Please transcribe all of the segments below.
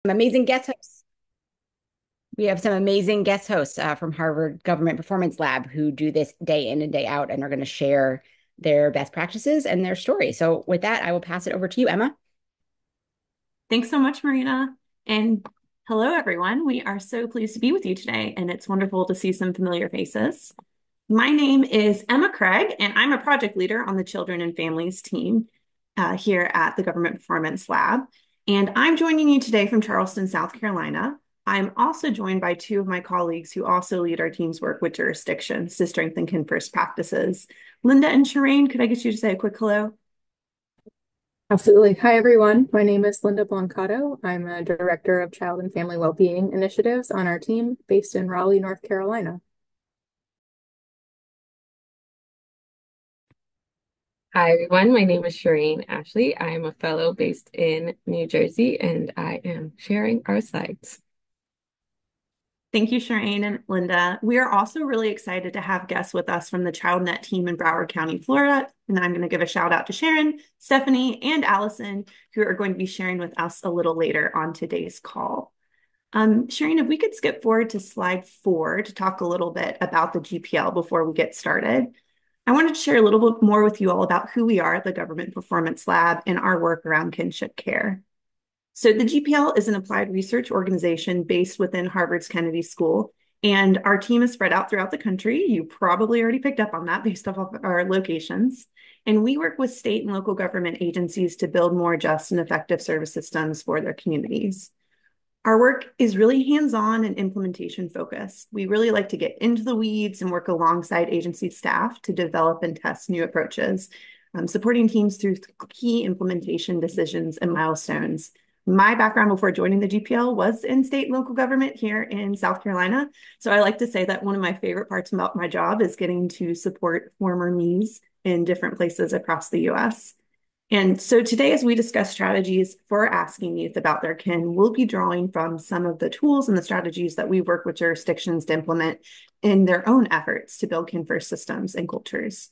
Amazing guest hosts. We have some amazing guest hosts from Harvard Government Performance Lab who do this day in and day out and are going to share their best practices and their story. So, with that, I will pass it over to you, Emma. Thanks so much, Marina. And hello, everyone. We are so pleased to be with you today, and it's wonderful to see some familiar faces. My name is Emma Cregg, and I'm a project leader on the Children and Families team here at the Government Performance Lab. And I'm joining you today from Charleston, South Carolina. I'm also joined by two of my colleagues who also lead our team's work with jurisdictions to strengthen kin first practices. Lynda and Sherraine, could I get you to say a quick hello? Absolutely. Hi, everyone. My name is Lynda Blancato. I'm a director of child and family well-being initiatives on our team based in Raleigh, North Carolina. Hi, everyone. My name is Sherraine Ashley. I am a fellow based in New Jersey, and I am sharing our slides. Thank you, Sherraine and Lynda. We are also really excited to have guests with us from the ChildNet team in Broward County, Florida. And I'm going to give a shout out to Sharon, Stephanie, and Alison, who are going to be sharing with us a little later on today's call. Sherraine, if we could skip forward to slide 4 to talk a little bit about the GPL before we get started. I wanted to share a little bit more with you all about who we are at the Government Performance Lab and our work around kinship care. So the GPL is an applied research organization based within Harvard's Kennedy School, and our team is spread out throughout the country. You probably already picked up on that based off of our locations. And we work with state and local government agencies to build more just and effective service systems for their communities. Our work is really hands-on and implementation focused. We really like to get into the weeds and work alongside agency staff to develop and test new approaches, supporting teams through key implementation decisions and milestones. My background before joining the GPL was in state and local government here in South Carolina. So I like to say that one of my favorite parts about my job is getting to support former me's in different places across the US. And so today, as we discuss strategies for asking youth about their kin, we'll be drawing from some of the tools and the strategies that we work with jurisdictions to implement in their own efforts to build kin first systems and cultures.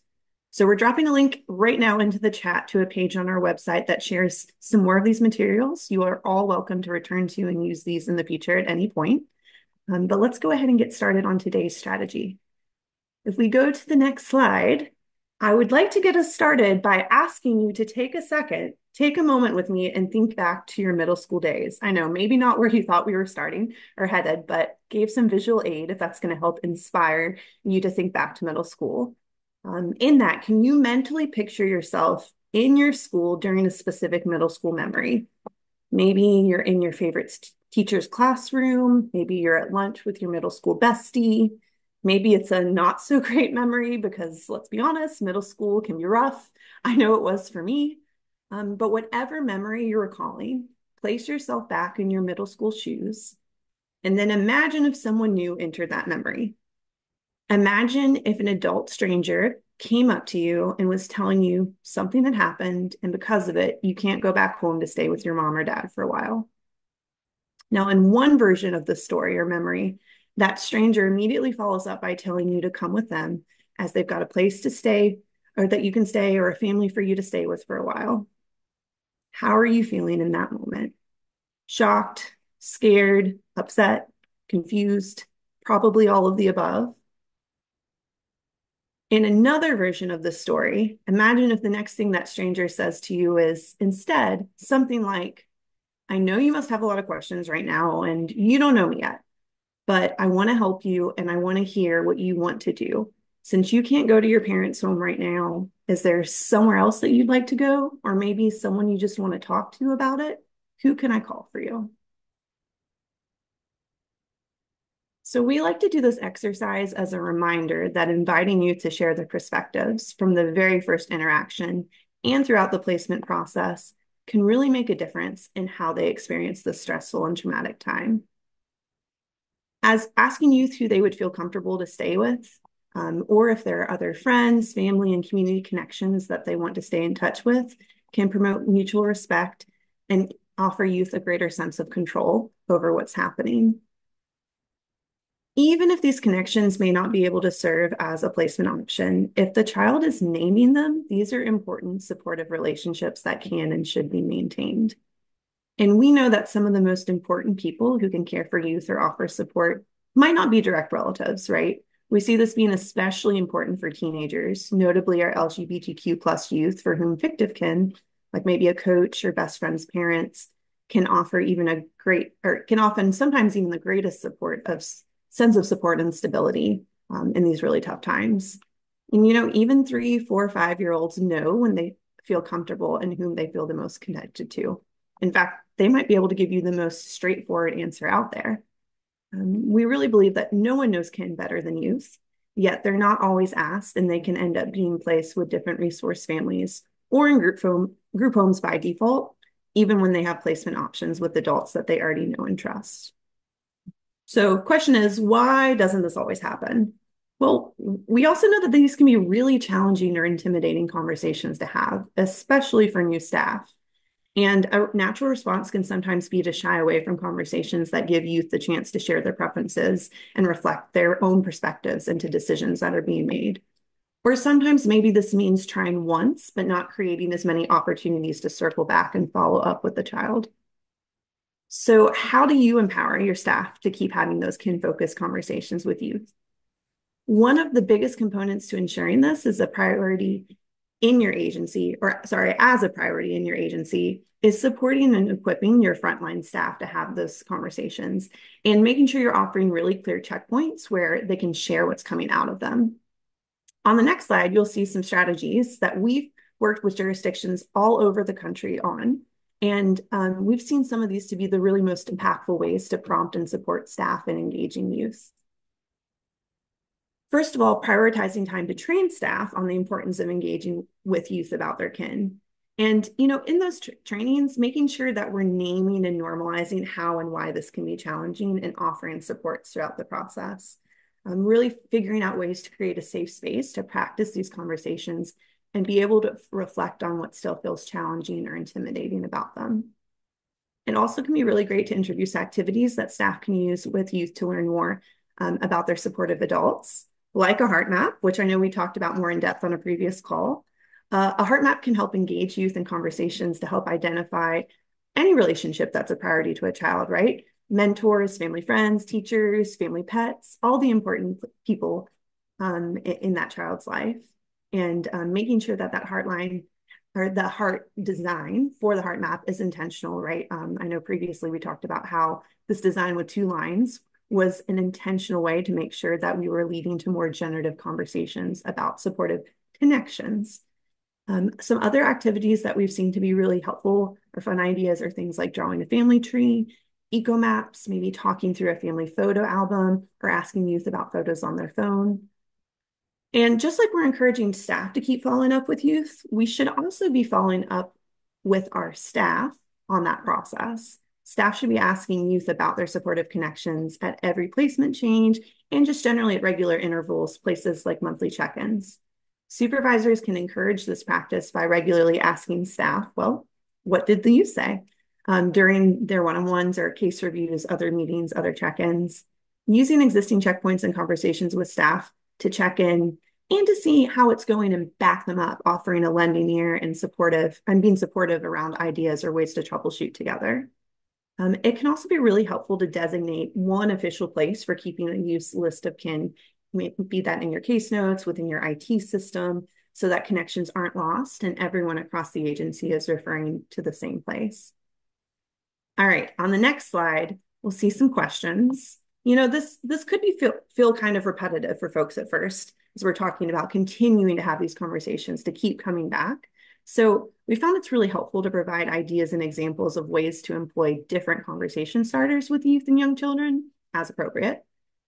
So we're dropping a link right now into the chat to a page on our website that shares some more of these materials. You are all welcome to return to and use these in the future at any point. But let's go ahead and get started on today's strategy. If we go to the next slide, I would like to get us started by asking you to take a second, take a moment with me and think back to your middle school days. I know maybe not where you thought we were starting or headed, but gave some visual aid if that's going to help inspire you to think back to middle school. In that, can you mentally picture yourself in your school during a specific middle school memory? Maybe you're in your favorite teacher's classroom. Maybe you're at lunch with your middle school bestie. Maybe it's a not so great memory because let's be honest, middle school can be rough. I know it was for me. But whatever memory you're recalling, place yourself back in your middle school shoes and then imagine if someone new entered that memory. Imagine if an adult stranger came up to you and was telling you something that happened, and because of it, you can't go back home to stay with your mom or dad for a while. Now, in one version of the story or memory, that stranger immediately follows up by telling you to come with them as they've got a place to stay or that you can stay or a family for you to stay with for a while. How are you feeling in that moment? Shocked, scared, upset, confused, probably all of the above. In another version of the story, imagine if the next thing that stranger says to you is instead something like, I know you must have a lot of questions right now and you don't know me yet, but I want to help you and I want to hear what you want to do. Since you can't go to your parents' home right now, is there somewhere else that you'd like to go? Or maybe someone you just want to talk to about it? Who can I call for you? So we like to do this exercise as a reminder that inviting youth to share their perspectives from the very first interaction and throughout the placement process can really make a difference in how they experience this stressful and traumatic time. As asking youth who they would feel comfortable to stay with, or if there are other friends, family, and community connections that they want to stay in touch with, can promote mutual respect and offer youth a greater sense of control over what's happening. Even if these connections may not be able to serve as a placement option, if the child is naming them, these are important supportive relationships that can and should be maintained. And we know that some of the most important people who can care for youth or offer support might not be direct relatives, right? We see this being especially important for teenagers, notably our LGBTQ plus youth for whom fictive kin, like maybe a coach or best friend's parents, can offer even a great, or can often sometimes even the greatest support of sense of support and stability in these really tough times. And, even 3, 4, 5-year-olds know when they feel comfortable and whom they feel the most connected to. In fact, they might be able to give you the most straightforward answer out there. We really believe that no one knows kin better than youth, yet they're not always asked, and they can end up being placed with different resource families or in group homes by default, even when they have placement options with adults that they already know and trust. So question is, why doesn't this always happen? Well, we also know that these can be really challenging or intimidating conversations to have, especially for new staff. And a natural response can sometimes be to shy away from conversations that give youth the chance to share their preferences and reflect their own perspectives into decisions that are being made. Or sometimes maybe this means trying once, but not creating as many opportunities to circle back and follow up with the child. So how do you empower your staff to keep having those kin-focused conversations with youth? One of the biggest components to ensuring this is a priority in your agency, as a priority in your agency, is supporting and equipping your frontline staff to have those conversations and making sure you're offering really clear checkpoints where they can share what's coming out of them. On the next slide, you'll see some strategies that we've worked with jurisdictions all over the country on. And we've seen some of these to be the really most impactful ways to prompt and support staff in engaging youth. First of all, prioritizing time to train staff on the importance of engaging with youth about their kin. And, in those trainings, making sure that we're naming and normalizing how and why this can be challenging and offering supports throughout the process. Really figuring out ways to create a safe space to practice these conversations and be able to reflect on what still feels challenging or intimidating about them. It also can be really great to introduce activities that staff can use with youth to learn more about their supportive adults, like a heart map, which I know we talked about more in depth on a previous call. A heart map can help engage youth in conversations to help identify any relationship that's a priority to a child, right? Mentors, family friends, teachers, family pets, all the important people in that child's life. And making sure that heartline or the heart design for the heart map is intentional, right? I know previously we talked about how this design with 2 lines was an intentional way to make sure that we were leading to more generative conversations about supportive connections. Some other activities that we've seen to be really helpful or fun ideas are things like drawing a family tree, eco maps, maybe talking through a family photo album, or asking youth about photos on their phone. And just like we're encouraging staff to keep following up with youth, we should also be following up with our staff on that process. Staff should be asking youth about their supportive connections at every placement change and just generally at regular intervals, places like monthly check-ins. Supervisors can encourage this practice by regularly asking staff, well, what did the youth say during their one-on-ones or case reviews, other meetings, other check-ins, using existing checkpoints and conversations with staff to check in and to see how it's going and back them up, offering a lending ear and being supportive around ideas or ways to troubleshoot together. It can also be really helpful to designate one official place for keeping a youth's list of kin, be that in your case notes, within your IT system, so that connections aren't lost and everyone across the agency is referring to the same place. All right, on the next slide, we'll see some questions. This could feel kind of repetitive for folks at first, as we're talking about continuing to have these conversations to keep coming back. So we found it's really helpful to provide ideas and examples of ways to employ different conversation starters with youth and young children as appropriate.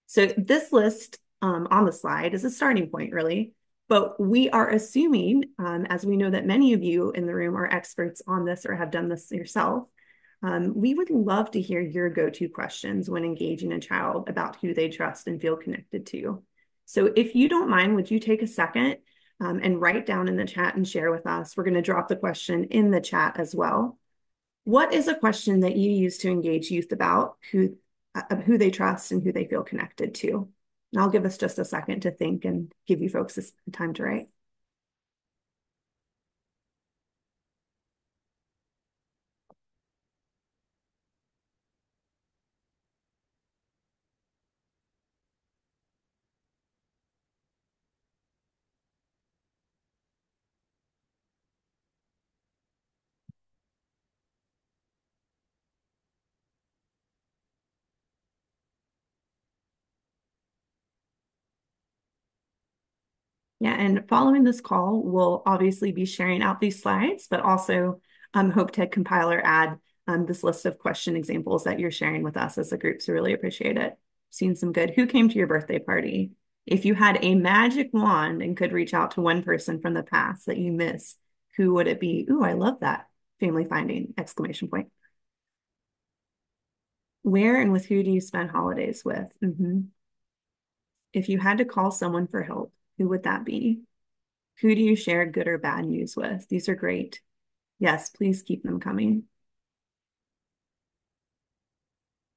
So this list on the slide is a starting point, really. But we are assuming, as we know that many of you in the room are experts on this or have done this yourself, we would love to hear your go-to questions when engaging a child about who they trust and feel connected to. So if you don't mind, would you take a second and write down in the chat and share with us? We're going to drop the question in the chat as well. What is a question that you use to engage youth about who they trust and who they feel connected to? And I'll give us just a second to think and give you folks this time to write. Yeah, and following this call, we'll obviously be sharing out these slides, but also hope to compile or add this list of question examples that you're sharing with us as a group. So really appreciate it. Seen some good. Who came to your birthday party? If you had a magic wand and could reach out to one person from the past that you miss, who would it be? Ooh, I love that. Family finding, exclamation point. Where and with who do you spend holidays with? If you had to call someone for help, who would that be? Who do you share good or bad news with? These are great. Yes, please keep them coming.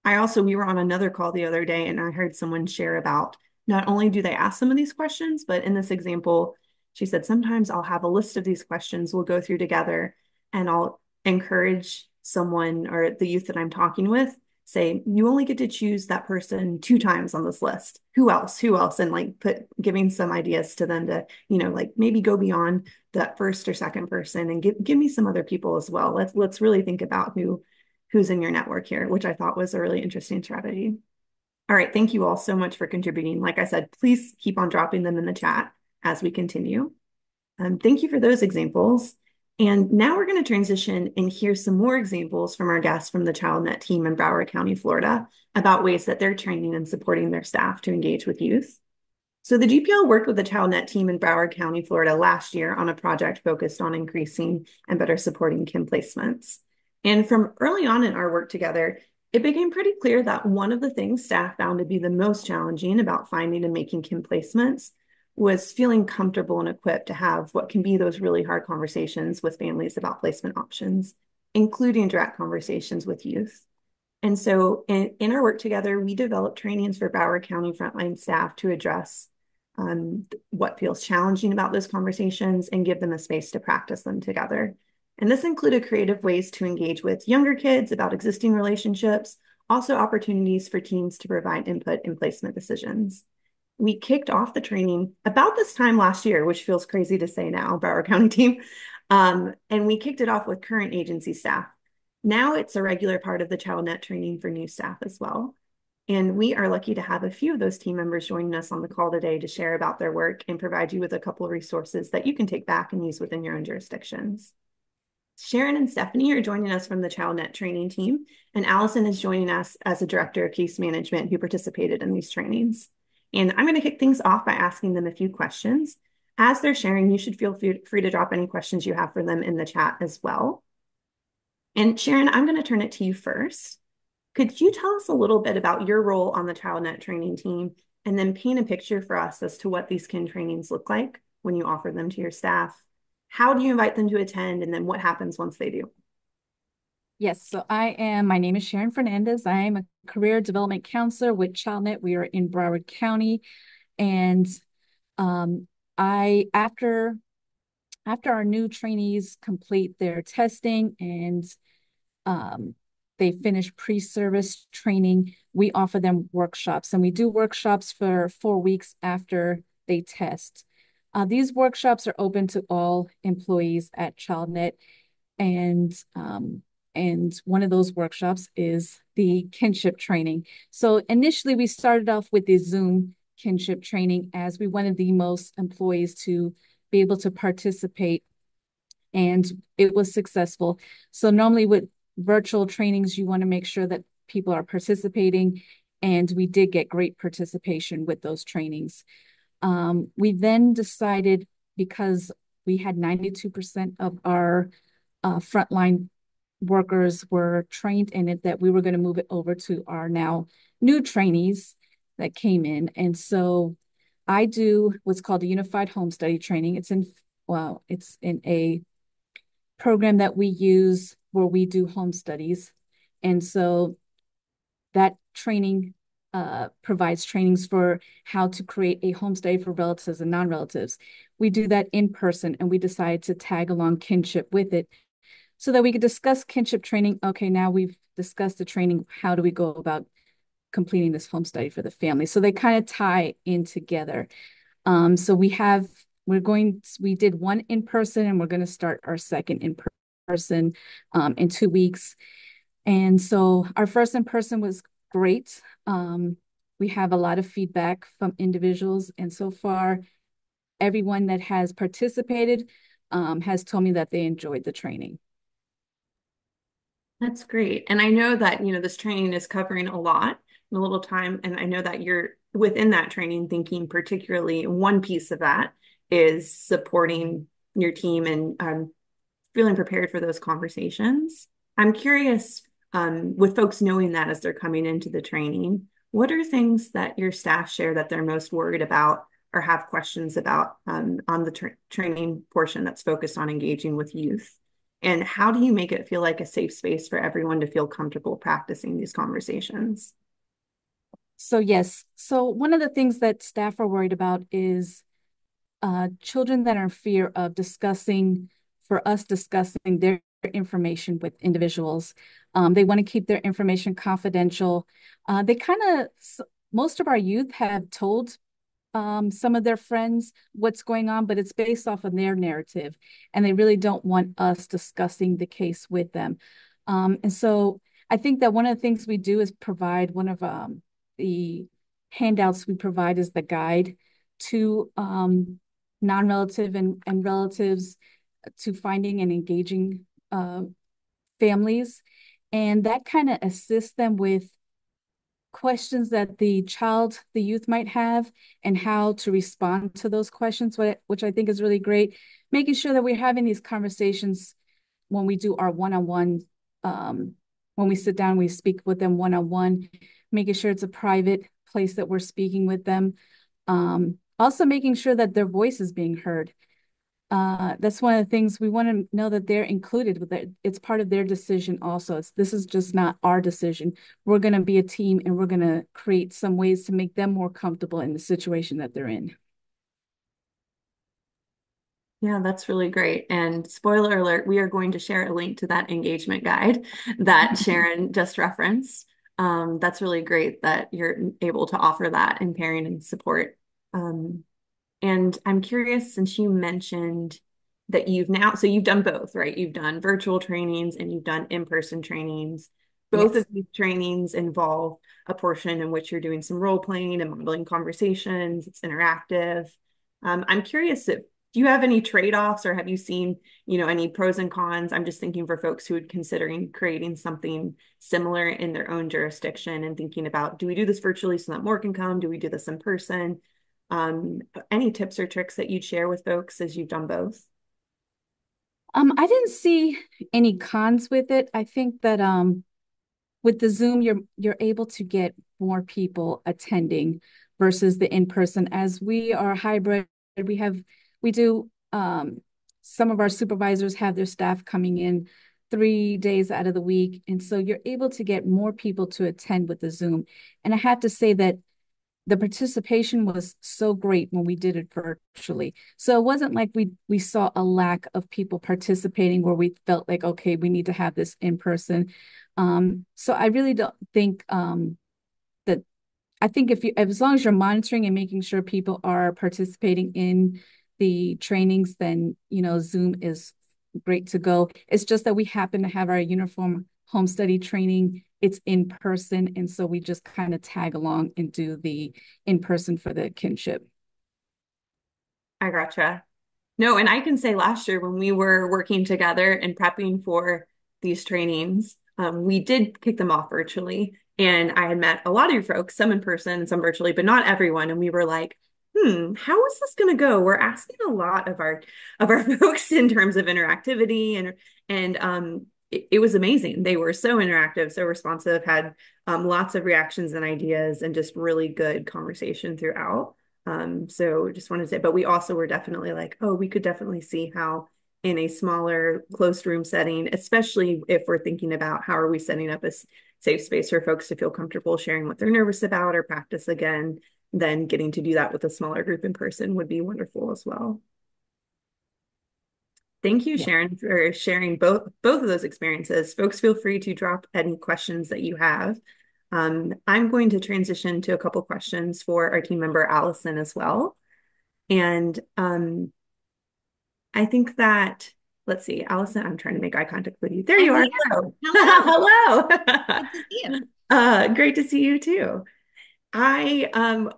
We were on another call the other day and I heard someone share about not only do they ask some of these questions, but in this example, she said, sometimes I'll have a list of these questions we'll go through together and I'll encourage someone or the youth that I'm talking with, say, you only get to choose that person 2 times on this list. Who else? Who else? And like giving some ideas to them to, like maybe go beyond that first or second person and give me some other people as well. Let's really think about who's in your network here, which I thought was a really interesting strategy. All right, thank you all so much for contributing. Like I said, please keep on dropping them in the chat as we continue. Thank you for those examples. And now we're going to transition and hear some more examples from our guests from the ChildNet team in Broward County, Florida, about ways that they're training and supporting their staff to engage with youth. So the GPL worked with the ChildNet team in Broward County, Florida last year on a project focused on increasing and better supporting kin placements. And from early on in our work together, it became pretty clear that one of the things staff found to be the most challenging about finding and making kin placements was feeling comfortable and equipped to have what can be those really hard conversations with families about placement options, including direct conversations with youth. And so in our work together, we developed trainings for Broward County frontline staff to address what feels challenging about those conversations and give them a space to practice them together. And this included creative ways to engage with younger kids about existing relationships, also opportunities for teams to provide input in placement decisions. We kicked off the training about this time last year, which feels crazy to say now, Broward County team. And we kicked it off with current agency staff. Now it's a regular part of the ChildNet training for new staff as well. And we are lucky to have a few of those team members joining us on the call today to share about their work and provide you with a couple of resources that you can take back and use within your own jurisdictions. Sharon and Stephanie are joining us from the ChildNet training team, and Alison is joining us as a director of case management who participated in these trainings. And I'm going to kick things off by asking them a few questions. As they're sharing, you should feel free to drop any questions you have for them in the chat as well. And Sharon, I'm going to turn it to you first. Could you tell us a little bit about your role on the ChildNet training team and then paint a picture for us as to what these kin trainings look like when you offer them to your staff? How do you invite them to attend? And then what happens once they do? Yes, so my name is Sharon Fernandez. I am a career development counselor with ChildNet. We are in Broward County. And after our new trainees complete their testing and they finish pre-service training, we offer them workshops. And we do workshops for 4 weeks after they test. These workshops are open to all employees at ChildNet. And one of those workshops is the kinship training. So initially we started off with the Zoom kinship training as we wanted the most employees to be able to participate, and it was successful. So normally with virtual trainings, you want to make sure that people are participating, and we did get great participation with those trainings. We then decided, because we had 92% of our frontline workers were trained in it, that we were going to move it over to our now new trainees that came in. And so I do what's called a unified home study training. It's in a program that we use where we do home studies. And so that training provides trainings for how to create a home study for relatives and non-relatives. We do that in person, and we decided to tag along kinship with it so that we could discuss kinship training. Okay, now we've discussed the training. How do we go about completing this home study for the family? So they kind of tie in together. So we did one in person, and we're going to start our second in person in 2 weeks. And so our first in person was great. We have a lot of feedback from individuals, and so far everyone that has participated has told me that they enjoyed the training. That's great. And I know that, this training is covering a lot in a little time. And I know that you're within that training thinking particularly one piece of that is supporting your team and feeling prepared for those conversations. I'm curious, with folks knowing that as they're coming into the training, what are things that your staff share that they're most worried about or have questions about on the training portion that's focused on engaging with youth? And how do you make it feel like a safe space for everyone to feel comfortable practicing these conversations? So yes, so one of the things that staff are worried about is children that are in fear of discussing their information with individuals. They want to keep their information confidential. Most of our youth have told some of their friends what's going on, but it's based off of their narrative, and they really don't want us discussing the case with them. And so I think that one of the things we do is provide one of the handouts we provide is the guide to non-relative and relatives to finding and engaging families. And that kind of assists them with questions that the youth might have and how to respond to those questions, which I think is really great. Making sure that we're having these conversations when we do our one-on-one, when we sit down, we speak with them one-on-one, making sure it's a private place that we're speaking with them. Also making sure that their voice is being heard. That's one of the things we want to know, that they're included with it. It's part of their decision also. This is just not our decision. We're going to be a team, and we're going to create some ways to make them more comfortable in the situation that they're in. Yeah, that's really great. And spoiler alert, we are going to share a link to that engagement guide that Sharon just referenced. That's really great that you're able to offer that in pairing and support. And I'm curious, since you mentioned that so you've done both, right? You've done virtual trainings and you've done in-person trainings. Both Yes. of these trainings involve a portion in which you're doing some role playing and modeling conversations. It's interactive. I'm curious, do you have any trade-offs, or have you seen, any pros and cons? I'm just thinking for folks who would considering creating something similar in their own jurisdiction and thinking about, do we do this virtually so that more can come? Do we do this in person? Any tips or tricks that you'd share with folks as you've done both? I didn't see any cons with it. I think that with the Zoom, you're able to get more people attending versus the in-person. As we are hybrid, we do some of our supervisors have their staff coming in 3 days out of the week. And so you're able to get more people to attend with the Zoom. And I have to say that the participation was so great when we did it virtually. So it wasn't like we saw a lack of people participating where we felt like, okay, we need to have this in person. So I really don't think that I think as long as you're monitoring and making sure people are participating in the trainings, then Zoom is great to go. It's just that we happen to have our uniform home study training. It's in person, and so we just kind of tag along and do the in person for the kinship. I gotcha. No, and I can say last year when we were working together and prepping for these trainings, we did kick them off virtually. And I had met a lot of your folks, some in person, some virtually, but not everyone. And we were like, how is this going to go? We're asking a lot of our folks in terms of interactivity, and it was amazing. They were so interactive, so responsive, had lots of reactions and ideas, and just really good conversation throughout. So just wanted to say, but we also were definitely like, oh, we could definitely see how in a smaller closed room setting, especially if we're thinking about how are we setting up a safe space for folks to feel comfortable sharing what they're nervous about or practice again, then getting to do that with a smaller group in person would be wonderful as well. Thank you, Yeah. Sharon, for sharing both of those experiences. Folks, feel free to drop any questions that you have. I'm going to transition to a couple questions for our team member, Alison, as well. And I think that, let's see, Alison, I'm trying to make eye contact with you. There you are. Hello. Hello. Hello. Good to see you. Great to see you too. I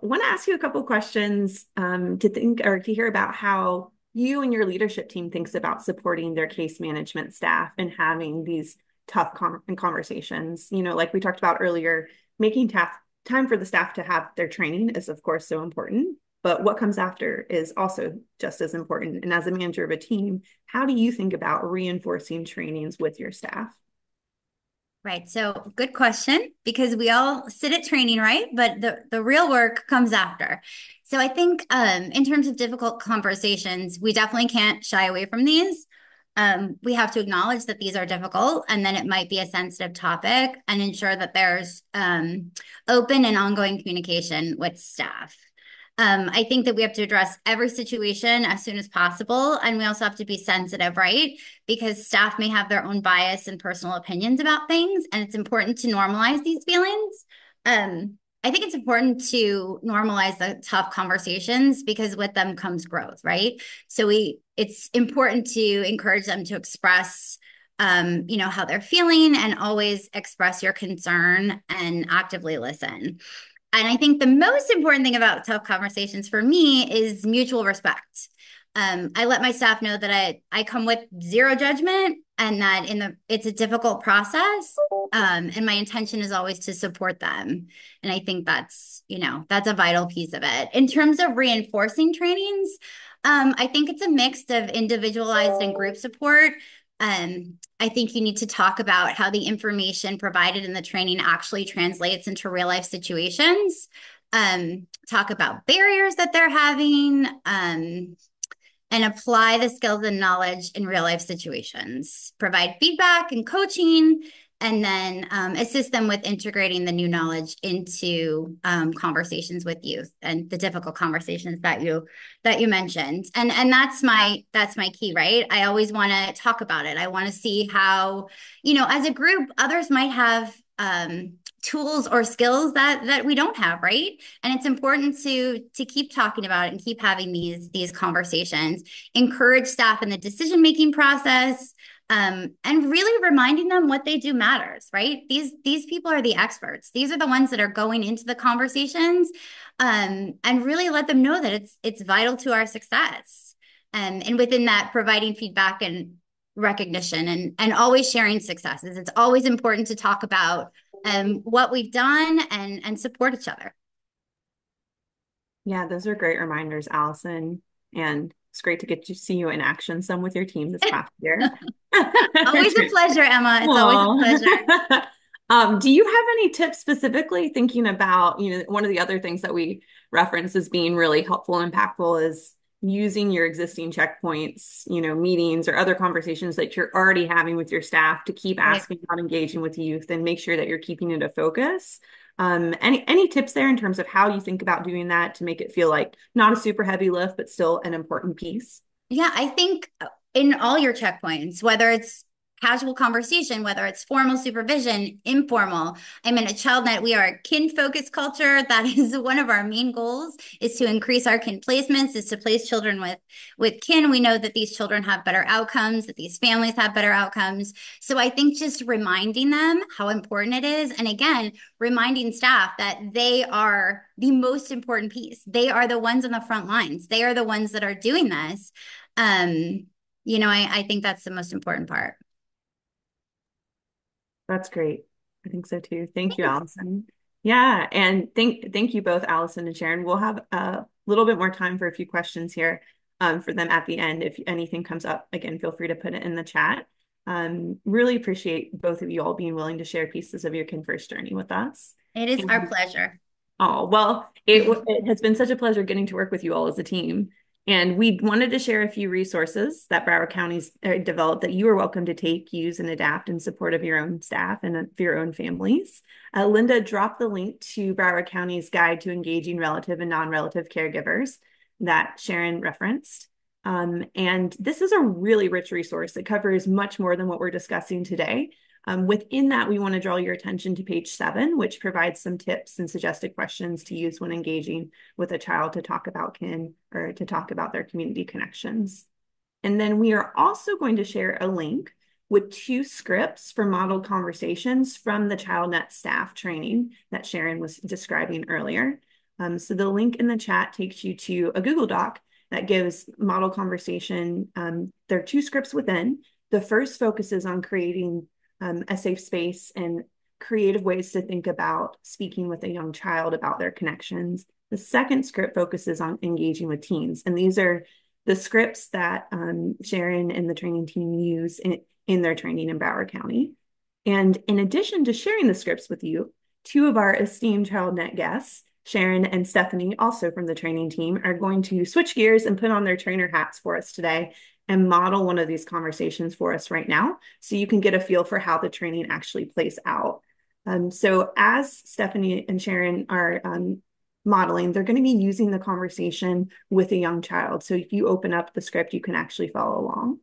want to ask you a couple questions to think or to hear about how you and your leadership team thinks about supporting their case management staff and having these tough conversations. You know, like we talked about earlier, making time for the staff to have their training is, of course, so important. But what comes after is also just as important. And as a manager of a team, how do you think about reinforcing trainings with your staff? Right. So good question, because we all sit at training, right? But the real work comes after. So I think in terms of difficult conversations, we definitely can't shy away from these. We have to acknowledge that these are difficult, and then it might be a sensitive topic, and ensure that there's open and ongoing communication with staff. I think that we have to address every situation as soon as possible. And we also have to be sensitive, right? Because staff may have their own bias and personal opinions about things. And it's important to normalize these feelings. I think it's important to normalize the tough conversations because with them comes growth, right? So it's important to encourage them to express how they're feeling, and always express your concern and actively listen. And I think the most important thing about tough conversations for me is mutual respect. I let my staff know that I come with zero judgment, and that it's a difficult process. And my intention is always to support them. And I think that's a vital piece of it. In terms of reinforcing trainings, I think it's a mix of individualized and group support. I think you need to talk about how the information provided in the training actually translates into real life situations. Talk about barriers that they're having, and apply the skills and knowledge in real life situations. Provide feedback and coaching, and then assist them with integrating the new knowledge into conversations with youth, and the difficult conversations that you mentioned. And that's my key, right? I always want to talk about it. I want to see how, as a group, others might have tools or skills that we don't have, right? And it's important to keep talking about it and keep having these conversations. Encourage staff in the decision making process, and really reminding them what they do matters, right? These people are the experts. These are the ones that are going into the conversations, and really let them know that it's vital to our success. And within that, providing feedback and recognition, and always sharing successes. It's always important to talk about what we've done, and support each other. Yeah, those are great reminders, Allison. And it's great to get to see you in action some with your team this past year. Always a pleasure, Emma. It's always a pleasure. Do you have any tips specifically thinking about, one of the other things that we reference as being really helpful and impactful is using your existing checkpoints, meetings or other conversations that you're already having with your staff to keep asking about engaging with youth and make sure that you're keeping it a focus. Any tips there in terms of how you think about doing that to make it feel like not a super heavy lift, but still an important piece? Yeah, I think in all your checkpoints, whether it's casual conversation, whether it's formal supervision, informal. I'm in a ChildNet. We are a kin-focused culture. That is one of our main goals, is to increase our kin placements, is to place children with kin. We know that these children have better outcomes, that these families have better outcomes. So I think just reminding them how important it is. And again, reminding staff that they are the most important piece. They are the ones on the front lines. They are the ones that are doing this. I think that's the most important part. That's great. I think so too. Thank you, Allison. Yeah, and thank you both, Allison and Sharon. We'll have a little bit more time for a few questions here for them at the end. If anything comes up, again, feel free to put it in the chat. Really appreciate both of you all being willing to share pieces of your Kin First journey with us. It is our pleasure. Oh, well, it has been such a pleasure getting to work with you all as a team. And we wanted to share a few resources that Broward County's developed that you are welcome to take, use, and adapt in support of your own staff and for your own families. Lynda dropped the link to Broward County's Guide to Engaging Relative and Non-Relative Caregivers that Sharon referenced. And this is a really rich resource that covers much more than what we're discussing today. Within that, we want to draw your attention to page 7, which provides some tips and suggested questions to use when engaging with a child to talk about kin or to talk about their community connections. And then we are also going to share a link with 2 scripts for model conversations from the ChildNet staff training that Sharon was describing earlier. So the link in the chat takes you to a Google Doc that gives model conversation. There are 2 scripts within. The first focuses on creating a safe space and creative ways to think about speaking with a young child about their connections. The second script focuses on engaging with teens. And these are the scripts that Sharon and the training team use in their training in Broward County. And in addition to sharing the scripts with you, 2 of our esteemed ChildNet guests, Sharon and Stephanie, also from the training team, are going to switch gears and put on their trainer hats for us today and model one of these conversations for us right now, so you can get a feel for how the training actually plays out. So as Stephanie and Sharon are modeling, they're going to be using the conversation with a young child. So if you open up the script, you can actually follow along.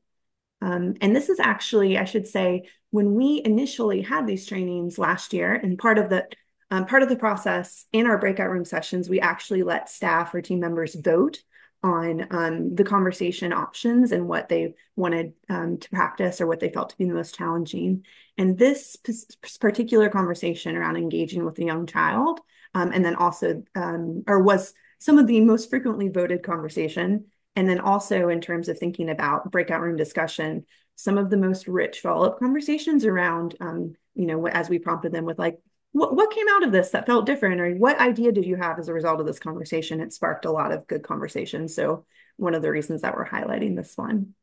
And this is actually, I should say, when we initially had these trainings last year, and part of the process in our breakout room sessions, we actually let staff or team members vote on the conversation options and what they wanted to practice or what they felt to be the most challenging. And this particular conversation around engaging with a young child, and then also, or was some of the most frequently voted conversation. And then also in terms of thinking about breakout room discussion, some of the most rich follow-up conversations around, as we prompted them with like, what came out of this that felt different, or what idea did you have as a result of this conversation? It sparked a lot of good conversations. So one of the reasons that we're highlighting this one.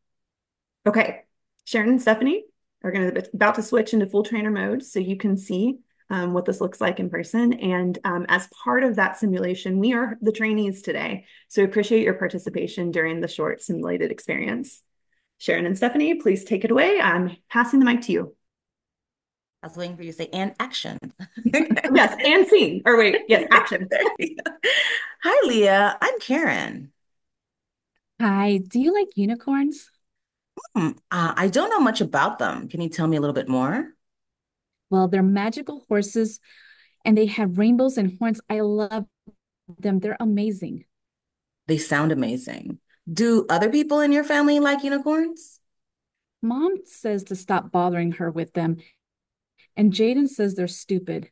Okay, Sharon and Stephanie are about to switch into full trainer mode, so you can see what this looks like in person. And as part of that simulation, we are the trainees today. So appreciate your participation during the short simulated experience. Sharon and Stephanie, please take it away. I'm passing the mic to you. I was waiting for you to say, and action. Yes, and scene. Or wait, yes, action. There you go. Hi, Leah. I'm Karen. Hi, do you like unicorns? I don't know much about them. Can you tell me a little bit more? Well, they're magical horses and they have rainbows and horns. I love them. They're amazing. They sound amazing. Do other people in your family like unicorns? Mom says to stop bothering her with them, and Jaden says they're stupid,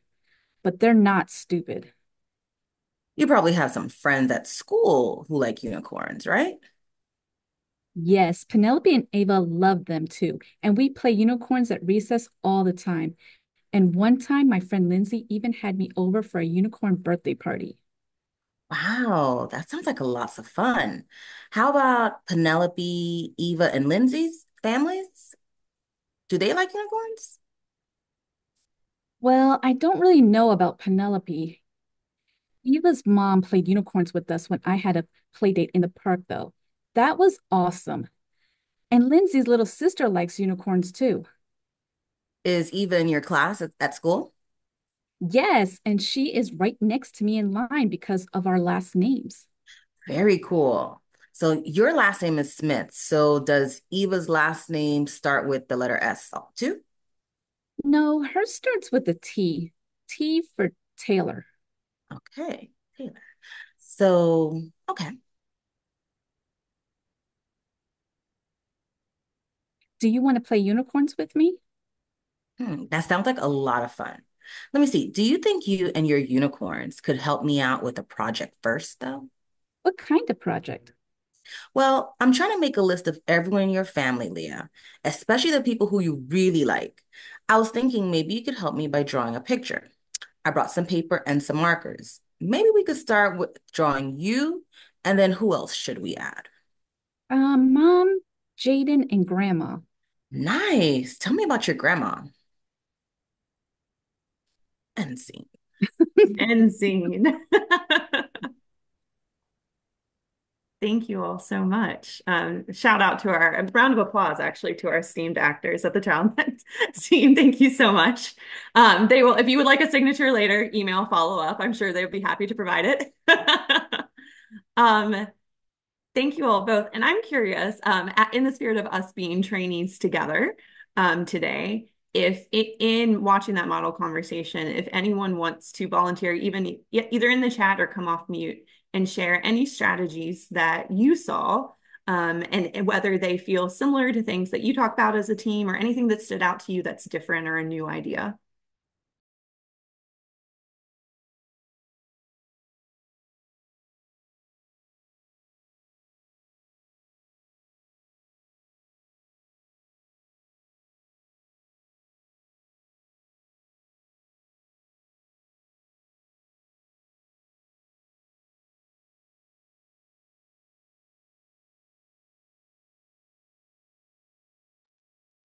but they're not stupid. You probably have some friends at school who like unicorns, right? Yes, Penelope and Ava love them too, and we play unicorns at recess all the time. And one time, my friend Lindsay even had me over for a unicorn birthday party. Wow, that sounds like a lots of fun. How about Penelope, Eva, and Lindsay's families? Do they like unicorns? Well, I don't really know about Penelope. Eva's mom played unicorns with us when I had a play date in the park, though. That was awesome. And Lindsay's little sister likes unicorns too. Is Eva in your class at school? Yes, and she is right next to me in line because of our last names. Very cool. So your last name is Smith. So does Eva's last name start with the letter S too? No, hers starts with a T. T for Taylor. Okay, Taylor. So, okay. Do you want to play unicorns with me? That sounds like a lot of fun. Let me see. Do you think you and your unicorns could help me out with a project first, though? What kind of project? Well, I'm trying to make a list of everyone in your family, Leah, especially the people who you really like. I was thinking maybe you could help me by drawing a picture. I brought some paper and some markers. Maybe we could start with drawing you, and then who else should we add? Mom, Jaden, and Grandma. Nice. Tell me about your grandma. And see. End scene. Thank you all so much. Shout out to a round of applause, actually, to our esteemed actors at the ChildNet team. Thank you so much. They will, if you would like a signature later, email follow up. I'm sure they would be happy to provide it. Thank you all both. And I'm curious, in the spirit of us being trainees together today, if in watching that model conversation, if anyone wants to volunteer, even either in the chat or come off mute and share any strategies that you saw and whether they feel similar to things that you talk about as a team or anything that stood out to you that's different or a new idea.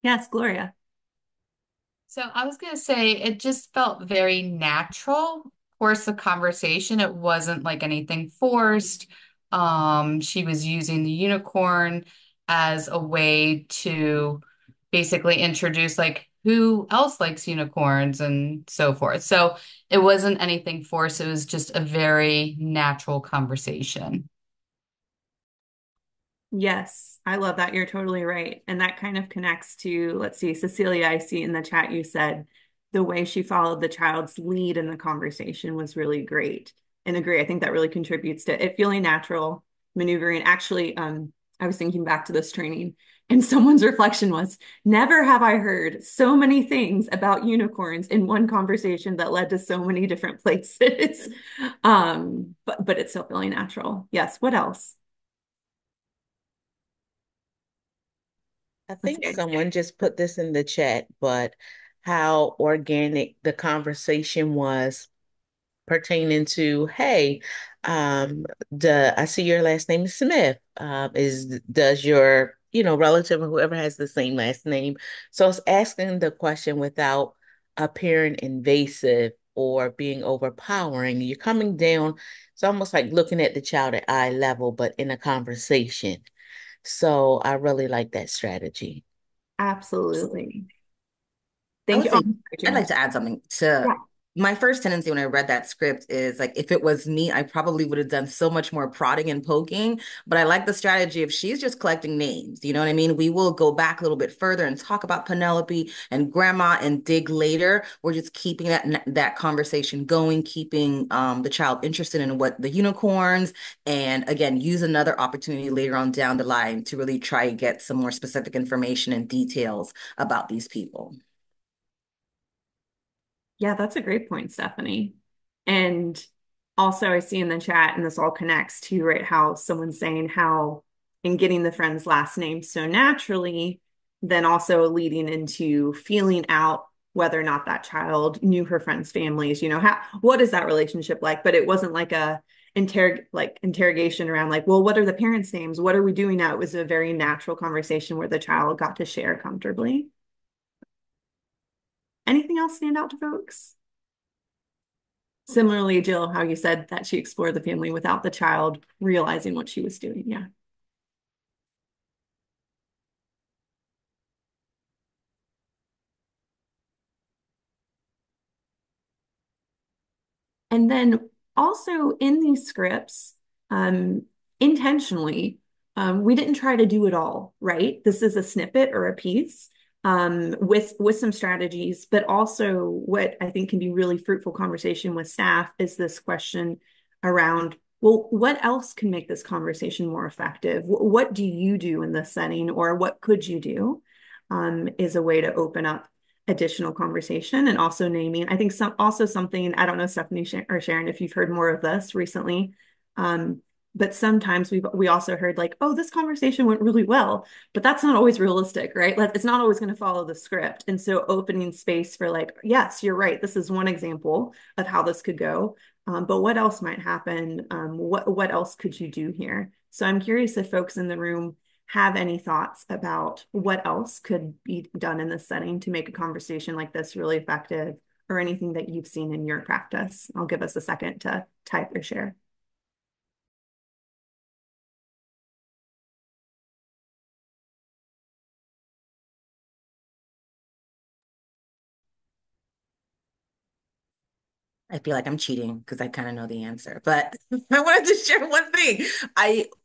Yes, Gloria. So I was going to say it just felt very natural. Of course, the conversation, it wasn't like anything forced. She was using the unicorn as a way to basically introduce like who else likes unicorns and so forth. So it wasn't anything forced. It was just a very natural conversation. Yes, I love that. You're totally right. And that kind of connects to, let's see, Cecilia, I see in the chat you said the way she followed the child's lead in the conversation was really great. And agree, I think that really contributes to it feeling natural, maneuvering. Actually, I was thinking back to this training, and someone's reflection was, never have I heard so many things about unicorns in one conversation that led to so many different places. But it's still feeling natural. Yes, what else? I Let's think see. someone just put this in the chat, but how organic the conversation was pertaining to, hey, I see your last name is Smith. Does your, relative or whoever has the same last name? So it's asking the question without appearing invasive or being overpowering. You're coming down, it's almost like looking at the child at eye level, but in a conversation. So I really like that strategy. Absolutely. I Thank would you. Oh, say I'd like to add something to yeah, my first tendency when I read that script is like if it was me, I probably would have done so much more prodding and poking. But I like the strategy if she's just collecting names, you know what I mean? We will go back a little bit further and talk about Penelope and grandma and dig later. We're just keeping that conversation going, keeping the child interested in what the unicorns, and again, use another opportunity later on down the line to really try and get some more specific information and details about these people. yeah, that's a great point, Stephanie. And also, I see in the chat, and this all connects to, right, how someone's saying how in getting the friend's last name so naturally, then also leading into feeling out whether or not that child knew her friend's families, what is that relationship like? But it wasn't like a interrogation around like, well, what are the parents' names? What are we doing now? It was a very natural conversation where the child got to share comfortably. Anything else stand out to folks? Similarly, Jill, how you said that she explored the family without the child realizing what she was doing. Yeah. And then also in these scripts, um, intentionally, we didn't try to do it all, right? This is a snippet or a piece with some strategies, but also what I think can be really fruitful conversation with staff is this question around, well, what else can make this conversation more effective? What do you do in this setting, or what could you do? Is a way to open up additional conversation and also naming. I think something, I don't know, Stephanie or Sharon, if you've heard more of this recently. But sometimes we also heard like, oh, this conversation went really well, but that's not always realistic, right? Like it's not always going to follow the script. And so opening space for like, yes, you're right. This is one example of how this could go. But what else might happen? What else could you do here? So I'm curious if folks in the room have any thoughts about what else could be done in this setting to make a conversation like this really effective, or anything that you've seen in your practice. I'll give us a second to type or share. I feel like I'm cheating because I kind of know the answer, but I wanted to share one thing.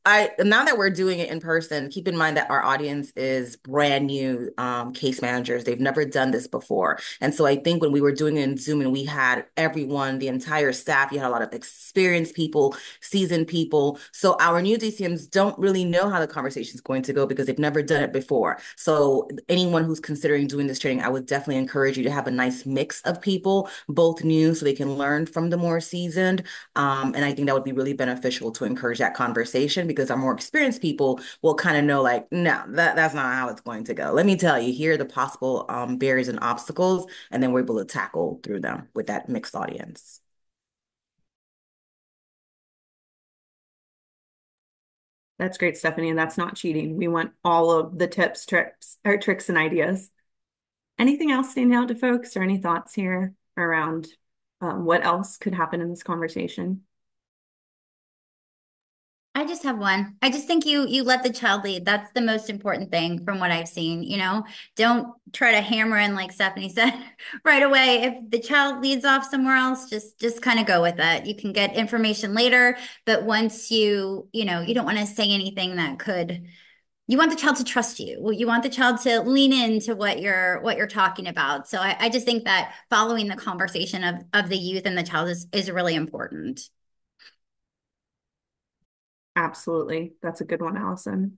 I now that we're doing it in person, keep in mind that our audience is brand new case managers. They've never done this before. And so I think when we were doing it in Zoom and we had everyone, the entire staff, you had a lot of experienced people, seasoned people. So our new DCMs don't really know how the conversation is going to go because they've never done it before. So anyone who's considering doing this training, I would definitely encourage you to have a nice mix of people, both new so they can learn from the more seasoned. And I think that would be really beneficial to encourage that conversation because our more experienced people will kind of know, like, no, that's not how it's going to go. Let me tell you, here are the possible barriers and obstacles, and then we're able to tackle through them with that mixed audience. That's great, Stephanie, and that's not cheating. We want all of the tips, tricks, and ideas. Anything else stand out to folks or any thoughts here around what else could happen in this conversation? I just have one. I just think you let the child lead. That's the most important thing from what I've seen, you know. Don't try to hammer in like Stephanie said right away. If the child leads off somewhere else, just kind of go with it. You can get information later, but once you know, you don't want to say anything that could you want the child to trust you. Well, you want the child to lean into what you're talking about. So I just think that following the conversation of the youth and the child is really important. Absolutely. That's a good one, Allison.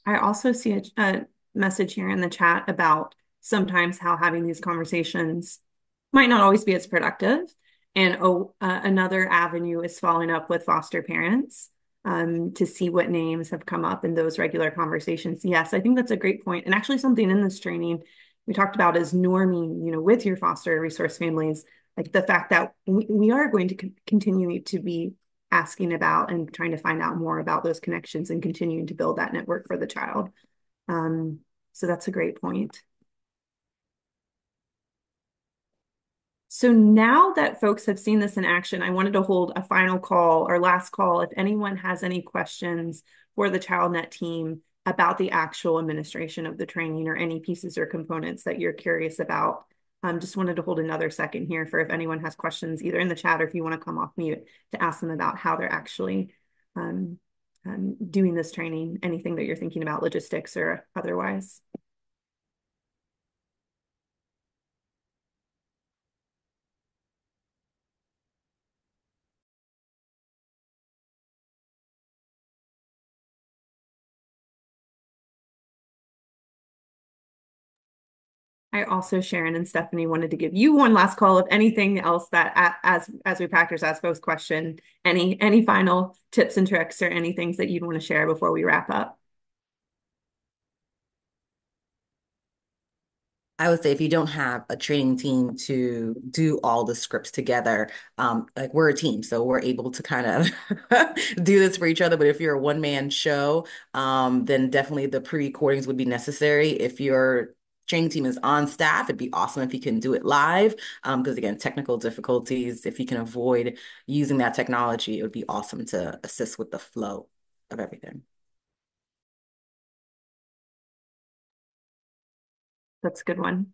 I also see a message here in the chat about sometimes how having these conversations might not always be as productive. And another avenue is following up with foster parents to see what names have come up in those regular conversations. Yes, I think that's a great point. And actually something in this training we talked about is norming, you know, with your foster resource families, like the fact that we are going to continue to be asking about and trying to find out more about those connections and continuing to build that network for the child. So that's a great point. So now that folks have seen this in action, I wanted to hold a final call or last call. If anyone has any questions for the ChildNet team about the actual administration of the training or any pieces or components that you're curious about, just wanted to hold another second here for if anyone has questions either in the chat or if you want to come off mute to ask them about how they're actually doing this training, anything that you're thinking about logistics or otherwise. I also, Sharon and Stephanie, wanted to give you one last call of anything else that as we practice ask folks question, any final tips and tricks or any things that you'd want to share before we wrap up. I would say if you don't have a training team to do all the scripts together, like we're a team, so we're able to kind of do this for each other. But if you're a one-man show, then definitely the pre-recordings would be necessary. If your training team is on staff, it'd be awesome if you can do it live. Because again, technical difficulties, if you can avoid using that technology, it would be awesome to assist with the flow of everything. That's a good one.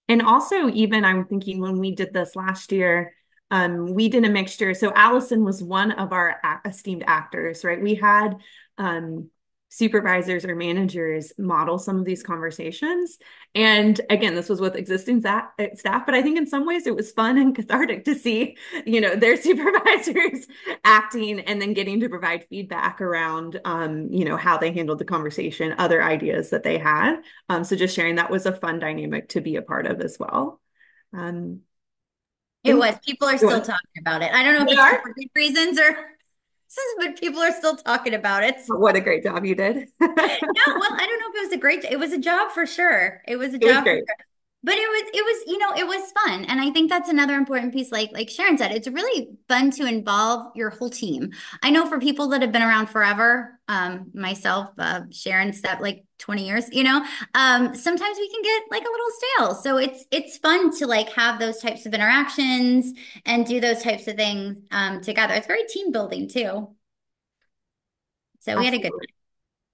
And also, even I'm thinking when we did this last year, we did a mixture. So Alison was one of our esteemed actors, right? We had supervisors or managers model some of these conversations. And again, this was with existing staff, but I think in some ways it was fun and cathartic to see, you know, their supervisors acting and then getting to provide feedback around, you know, how they handled the conversation, other ideas that they had. So just sharing that was a fun dynamic to be a part of as well. It was. People are still talking about it. I don't know if it's for good reasons or but people are still talking about it. What a great job you did. No, well, I don't know if it was a job for sure. It was a It was job for great. sure. But you know, it was fun. And I think that's another important piece, like Sharon said, it's really fun to involve your whole team. I know for people that have been around forever, myself, Sharon, Steph, like 20 years, you know, sometimes we can get like a little stale. So it's fun to like have those types of interactions and do those types of things together. It's very team building too. So we had a good time.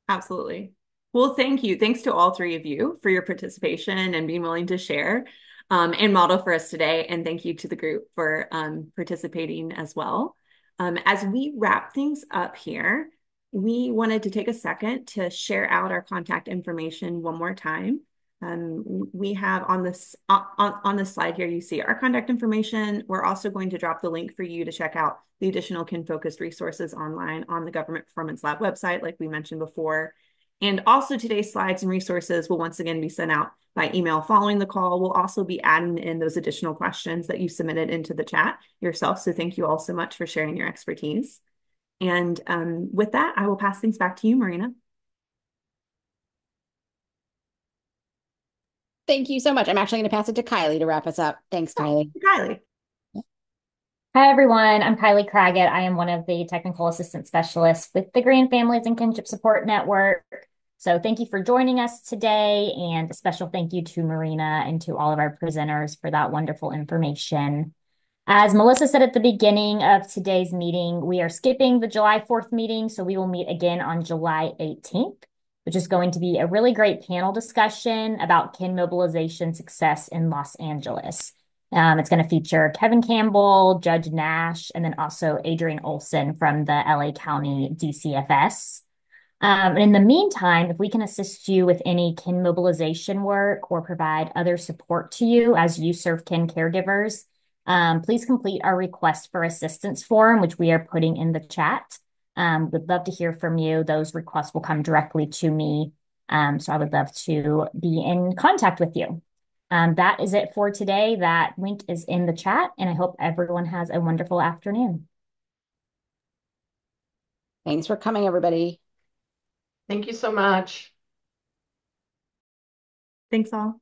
Absolutely. Well, thank you. Thanks to all three of you for your participation and being willing to share and model for us today. And thank you to the group for participating as well. As we wrap things up here, we wanted to take a second to share out our contact information one more time. We have on this slide here, you see our contact information. We're also going to drop the link for you to check out the additional kin-focused resources online on the Government Performance Lab website, like we mentioned before. And also today's slides and resources will once again be sent out by email following the call. We'll also be adding in those additional questions that you submitted into the chat yourself. So thank you all so much for sharing your expertise. And with that, I will pass things back to you, Marina. Thank you so much. I'm actually going to pass it to Kylie to wrap us up. Thanks, Kylie. Kylie. Hi, everyone. I'm Kylie Cregg. I am one of the technical assistant specialists with the Grand Families and Kinship Support Network. So thank you for joining us today, and a special thank you to Marina and to all of our presenters for that wonderful information. As Melissa said at the beginning of today's meeting, we are skipping the July 4th meeting, so we will meet again on July 18th, which is going to be a really great panel discussion about kin mobilization success in Los Angeles. It's going to feature Kevin Campbell, Judge Nash, and then also Adrian Olson from the LA County DCFS. And in the meantime, if we can assist you with any kin mobilization work or provide other support to you as you serve kin caregivers, please complete our request for assistance form, which we are putting in the chat. We'd love to hear from you. Those requests will come directly to me. So I would love to be in contact with you. That is it for today. That link is in the chat, and I hope everyone has a wonderful afternoon. Thanks for coming, everybody. Thank you so much. Thanks all.